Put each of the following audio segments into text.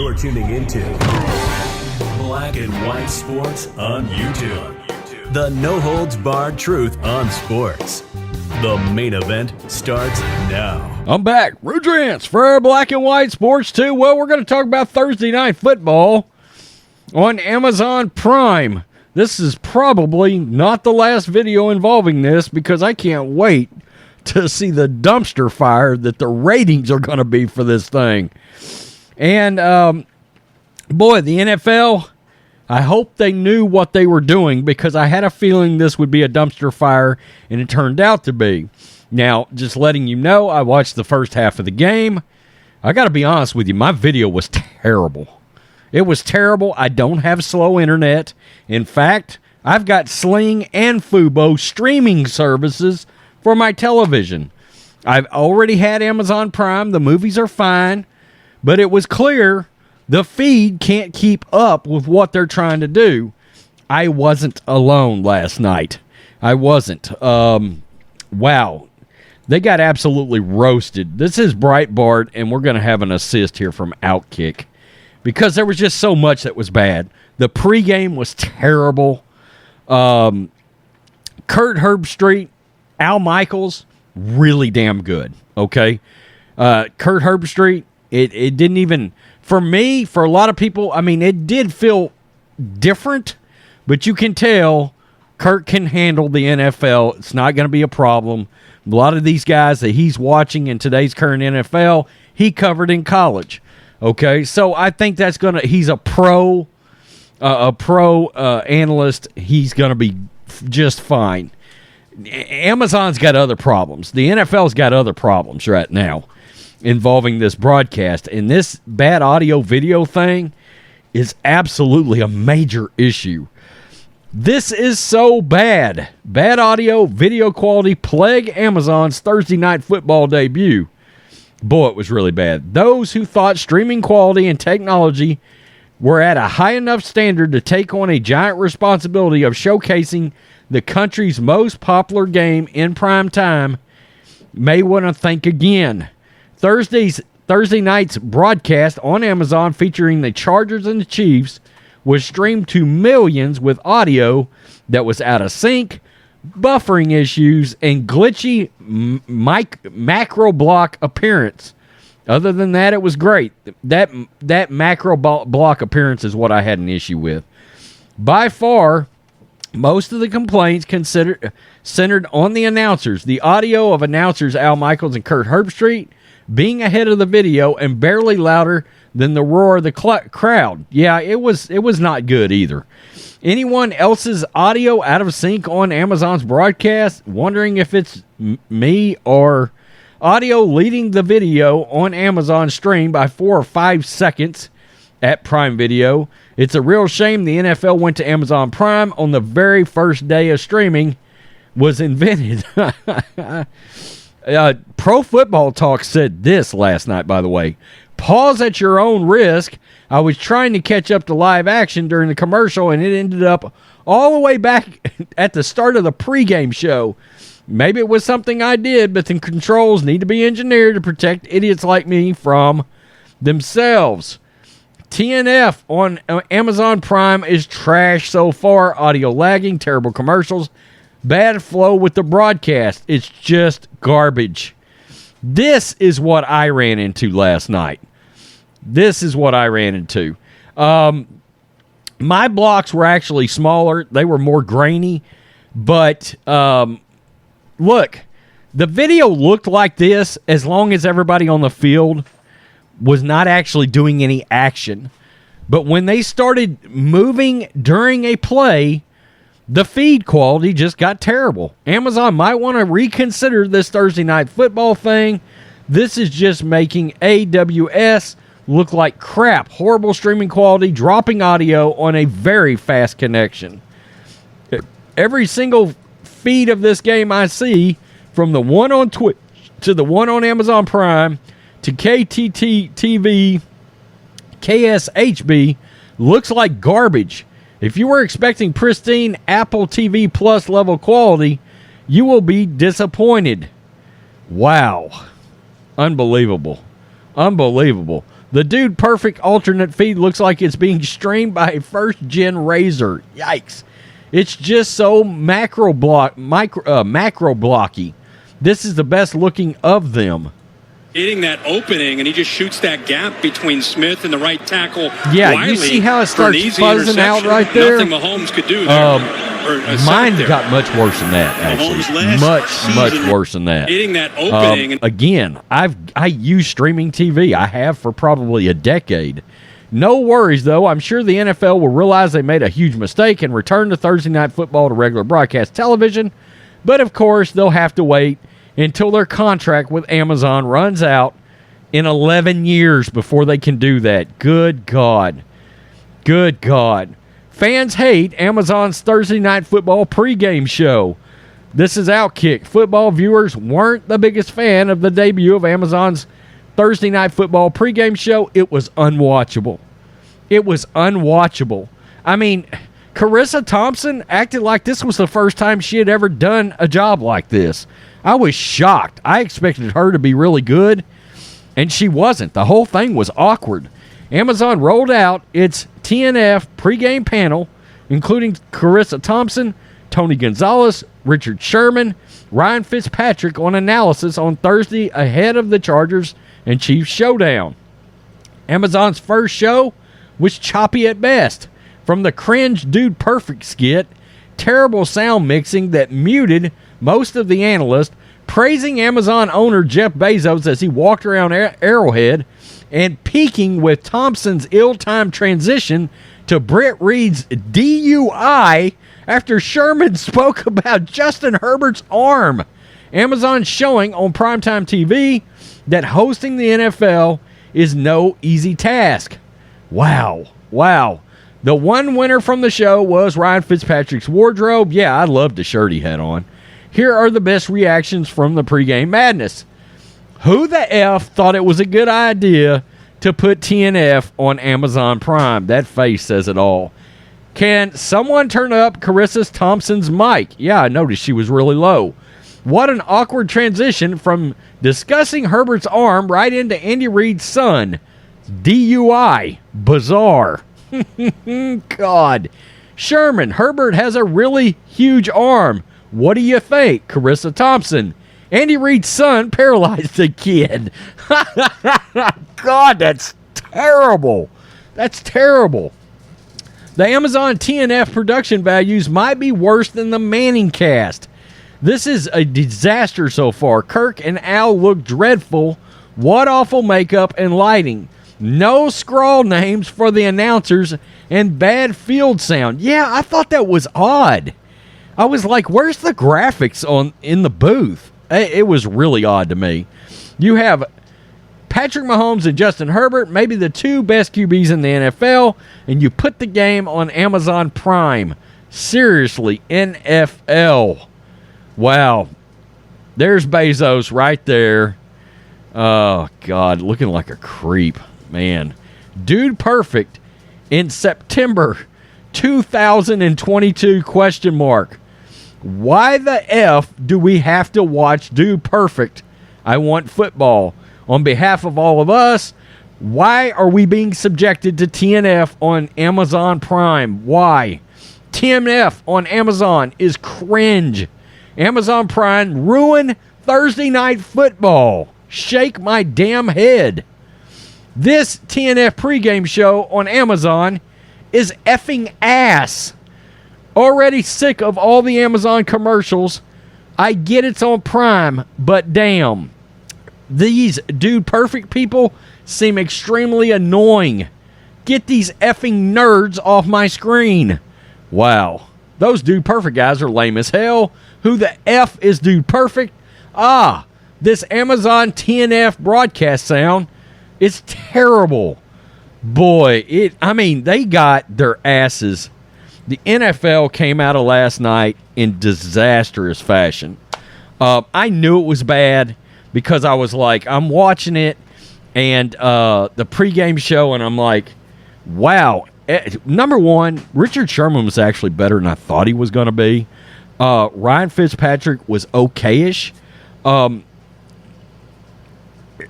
You're tuning into Black and White Sports on YouTube. The no-holds-barred truth on sports. The main event starts now. I'm back. Rudrance for Black and White Sports 2. Well, we're going to talk about Thursday Night Football on Amazon Prime. This is probably not the last video involving this because I can't wait to see the dumpster fire that the ratings are going to be for this thing. And, boy, the NFL, I hope they knew what they were doing because I had a feeling this would be a dumpster fire, and it turned out to be. Now, just letting you know, I watched the first half of the game. I got to be honest with you, my video was terrible. It was terrible. I don't have slow internet. In fact, I've got Sling and Fubo streaming services for my television. I've already had Amazon Prime. The movies are fine. But it was clear the feed can't keep up with what they're trying to do. I wasn't alone last night. I wasn't. Wow. They got absolutely roasted. This is Breitbart, and we're going to have an assist here from Outkick because there was just so much that was bad. The pregame was terrible. Kurt Herbstreit, Al Michaels, really damn good, okay? Kurt Herbstreit, it didn't even, for me, for a lot of people, I mean, it did feel different, but you can tell Kurt can handle the NFL. It's not going to be a problem. A lot of these guys that he's watching in today's current NFL, he covered in college, okay? So I think that's going to, he's a pro analyst. He's going to be just fine. Amazon's got other problems. The NFL's got other problems right now involving this broadcast. And this bad audio video thing is absolutely a major issue. This is so bad. Bad audio, video quality plague Amazon's Thursday Night Football debut. Boy, it was really bad. Those who thought streaming quality and technology were at a high enough standard to take on a giant responsibility of showcasing the country's most popular game in prime time may want to think again. Thursday night's broadcast on Amazon featuring the Chargers and the Chiefs was streamed to millions with audio that was out of sync, buffering issues, and glitchy macro block appearance. Other than that, it was great. That macro block appearance is what I had an issue with. By far, most of the complaints centered on the announcers. The audio of announcers Al Michaels and Kurt Herbstreit being ahead of the video and barely louder than the roar of the crowd. Yeah, it was not good either. Anyone else's audio out of sync on Amazon's broadcast, wondering if it's me or audio leading the video on Amazon stream by 4 or 5 seconds at Prime Video. It's a real shame the NFL went to Amazon Prime on the very first day of streaming was invented. Pro Football Talk said this last night, by the way. Pause at your own risk. I was trying to catch up to live action during the commercial, and it ended up all the way back at the start of the pregame show. Maybe it was something I did, but the controls need to be engineered to protect idiots like me from themselves. TNF on Amazon Prime is trash so far. Audio lagging, terrible commercials, bad flow with the broadcast. It's just garbage. This is what I ran into last night. My blocks were actually smaller. They were more grainy. But look, the video looked like this as long as everybody on the field was not actually doing any action. But when they started moving during a play, the feed quality just got terrible. Amazon might want to reconsider this Thursday Night Football thing. This is just making AWS look like crap. Horrible streaming quality, dropping audio on a very fast connection. Every single feed of this game I see, from the one on Twitch to the one on Amazon Prime to KTT TV, KSHB, looks like garbage. If you were expecting pristine Apple TV Plus level quality, you will be disappointed. Wow. Unbelievable. The Dude Perfect alternate feed looks like it's being streamed by a first-gen Razor. Yikes. It's just so macro blocky. This is the best looking of them. Hitting that opening, and he just shoots that gap between Smith and the right tackle. Yeah, Wiley, you see how it for an starts easy buzzing out right there? Nothing Mahomes could do there. Mine got much worse than that, actually. Much worse than that. Hitting that opening. Again, I use streaming TV. I have for probably a decade. No worries, though. I'm sure the NFL will realize they made a huge mistake and return to Thursday Night Football to regular broadcast television. But, of course, they'll have to wait until their contract with Amazon runs out in 11 years before they can do that. Good God. Good God. Fans hate Amazon's Thursday Night Football pregame show. This is Outkick. Football viewers weren't the biggest fan of the debut of Amazon's Thursday Night Football pregame show. It was unwatchable. It was unwatchable. I mean, Carissa Thompson acted like this was the first time she had ever done a job like this. I was shocked. I expected her to be really good, and she wasn't. The whole thing was awkward. Amazon rolled out its TNF pregame panel, including Carissa Thompson, Tony Gonzalez, Richard Sherman, Ryan Fitzpatrick on analysis on Thursday ahead of the Chargers and Chiefs showdown. Amazon's first show was choppy at best. From the cringe Dude Perfect skit, terrible sound mixing that muted most of the analysts, praising Amazon owner Jeff Bezos as he walked around Arrowhead, and peaking with Thompson's ill-timed transition to Britt Reed's DUI after Sherman spoke about Justin Herbert's arm. Amazon showing on primetime TV that hosting the NFL is no easy task. Wow. The one winner from the show was Ryan Fitzpatrick's wardrobe. Yeah, I loved the shirt he had on. Here are the best reactions from the pregame madness. Who the F thought it was a good idea to put TNF on Amazon Prime? That face says it all. Can someone turn up Carissa Thompson's mic? Yeah, I noticed she was really low. What an awkward transition from discussing Herbert's arm right into Andy Reid's son. DUI. Bizarre. God. Sherman, Herbert has a really huge arm. What do you think, Carissa Thompson? Andy Reid's son paralyzed the kid. God, that's terrible. That's terrible. The Amazon TNF production values might be worse than the Manning cast. This is a disaster so far. Kirk and Al look dreadful. What awful makeup and lighting. No scrawl names for the announcers and bad field sound. Yeah, I thought that was odd. I was like, where's the graphics in the booth? It was really odd to me. You have Patrick Mahomes and Justin Herbert, maybe the two best QBs in the NFL, and you put the game on Amazon Prime. Seriously, NFL. Wow. There's Bezos right there. Oh, God, looking like a creep. Man. Dude Perfect in September 2022, question mark. Why the F do we have to watch Dude Perfect? I want football. On behalf of all of us, why are we being subjected to TNF on Amazon Prime? Why? TNF on Amazon is cringe. Amazon Prime ruined Thursday Night Football. Shake my damn head. This TNF pregame show on Amazon is effing ass. Already sick of all the Amazon commercials. I get it's on Prime, but damn. These Dude Perfect people seem extremely annoying. Get these effing nerds off my screen. Wow. Those Dude Perfect guys are lame as hell. Who the F is Dude Perfect? This Amazon TNF broadcast sound is terrible. Boy, they got their asses. The NFL came out of last night in disastrous fashion. I knew it was bad because I was like, I'm watching it and the pregame show, and I'm like, wow. Number one, Richard Sherman was actually better than I thought he was going to be. Ryan Fitzpatrick was okay-ish.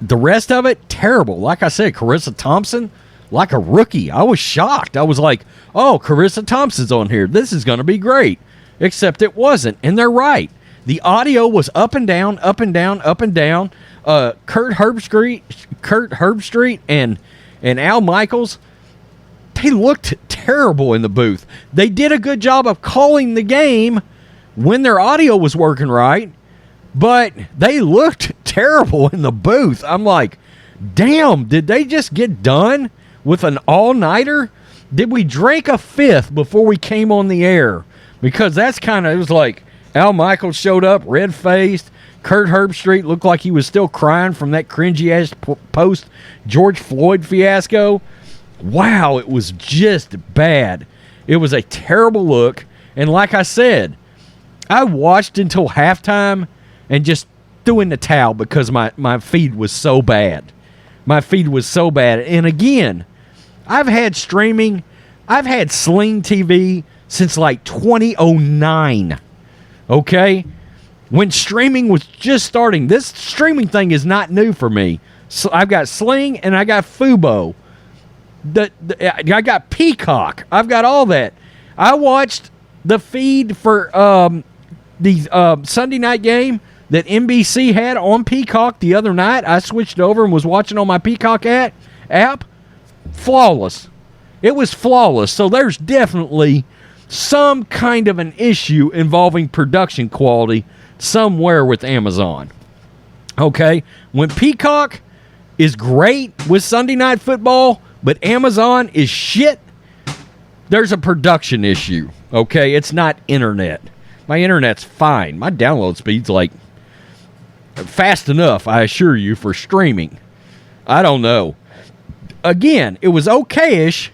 the rest of it, terrible. Like I said, Carissa Thompson, like a rookie. I was shocked. I was like, oh, Carissa Thompson's on here. This is going to be great. Except it wasn't. And they're right. The audio was up and down, up and down, up and down. Kurt Herbstreit and Al Michaels, they looked terrible in the booth. They did a good job of calling the game when their audio was working right, but they looked terrible in the booth. I'm like, damn, did they just get done with an all-nighter? Did we drink a fifth before we came on the air? Because that's kind of, it was like Al Michaels showed up, red-faced. Kurt Herbstreit looked like he was still crying from that cringy-ass post-George Floyd fiasco. Wow, it was just bad. It was a terrible look. And like I said, I watched until halftime and just threw in the towel because my feed was so bad. My feed was so bad. And again, I've had streaming. I've had Sling TV since like 2009. Okay? When streaming was just starting. This streaming thing is not new for me. So I've got Sling and I got Fubo. I got Peacock. I've got all that. I watched the feed for the Sunday night game that NBC had on Peacock the other night. I switched over and was watching on my Peacock app. Flawless. It was flawless. So there's definitely some kind of an issue involving production quality somewhere with Amazon. Okay? When Peacock is great with Sunday Night Football, but Amazon is shit, there's a production issue. Okay? It's not internet. My internet's fine. My download speed's like fast enough, I assure you, for streaming. I don't know. Again, it was okay-ish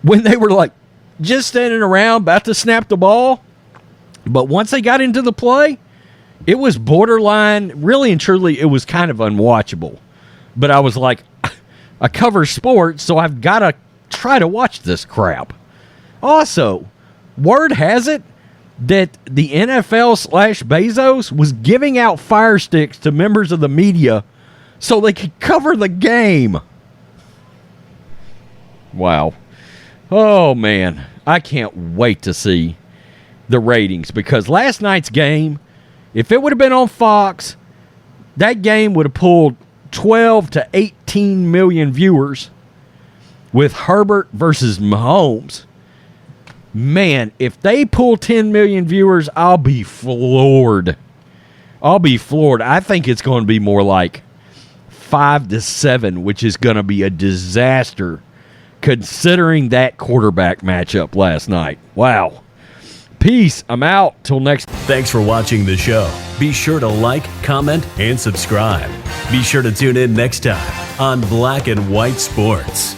when they were like just standing around about to snap the ball. But once they got into the play, it was borderline, really and truly, it was kind of unwatchable. But I was like, I cover sports, so I've got to try to watch this crap. Also, word has it that the NFL/Bezos was giving out Fire Sticks to members of the media so they could cover the game. Wow. Oh, man. I can't wait to see the ratings, because last night's game, if it would have been on Fox, that game would have pulled 12 to 18 million viewers with Herbert versus Mahomes. Man, if they pull 10 million viewers, I'll be floored. I'll be floored. I think it's going to be more like 5 to 7, which is going to be a disaster considering that quarterback matchup last night. Wow. Peace. I'm out. Till next. Thanks for watching the show. Be sure to like, comment, and subscribe. Be sure to tune in next time on Black and White Sports.